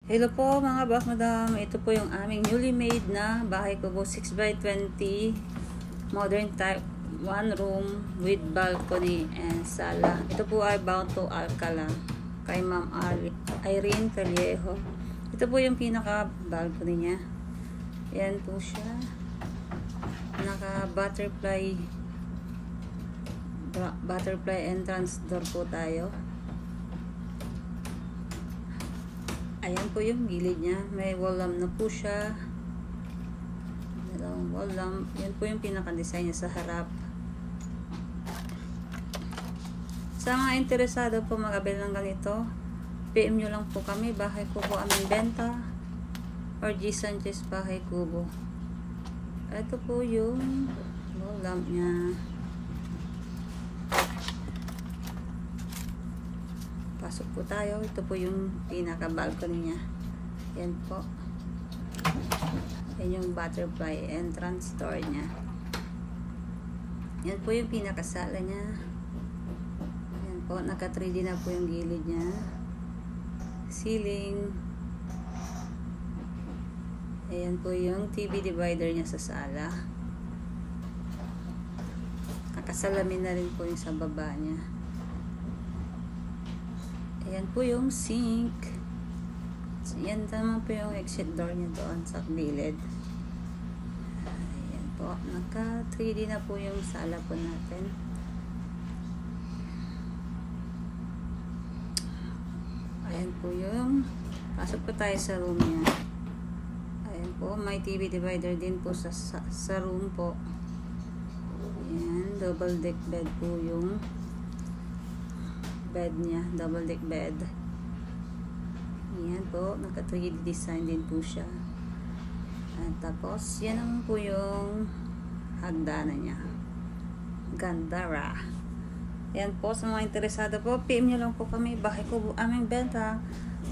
Hello po mga boss madam, ito po yung aming newly made na bahay kubo 6x20 modern type, 1 room with balcony and sala. Ito po ay bound to Alcala kay Ma'am Irene Callejo. Ito po yung pinaka balcony niya. Yan po siya, naka butterfly entrance door po tayo. Ayan po yung gilid niya. May wall lamp na po siya. Dalawang wall lamp. Yan po yung pinaka-design niya sa harap. Sa mga interesado po mag-avail ng ganito, PM nyo lang po kami. Bahay Kubo aming benta. Or G. Sanchez Bahay Kubo. Ito po yung wall lamp niya. Pasok po tayo. Ito po yung pinaka-balcony niya. Yan po. Yan yung butterfly entrance door niya. Yan po yung pinaka-sala niya. Yan po. Naka 3D na po yung gilid niya. Ceiling. Ayan po yung TV divider niya sa sala. Nakasalamin na rin po yung sa baba niya. Ayan po yung sink. Yan naman po yung exit door niya doon sa gilid. Ayan po. Naka 3D na po yung sala po natin. Ayan po yung pasok po tayo sa room niya. Ayan po. May TV divider din po sa room po. Ayan. Double deck bed po yung bed niya, double deck bed. Ayan po, naka 3D design din po siya. At tapos, yan naman po yung hagdanan niya. Gandara. Ayan po, sa mga interesado po, PM nyo lang po kami. Bahay Kubo aming benta.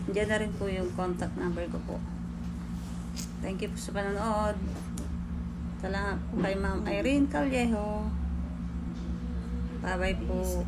Diyan na rin po yung contact number ko po. Thank you po sa panonood. Salamat po kay Ma'am Irene Callejo. Bye bye po.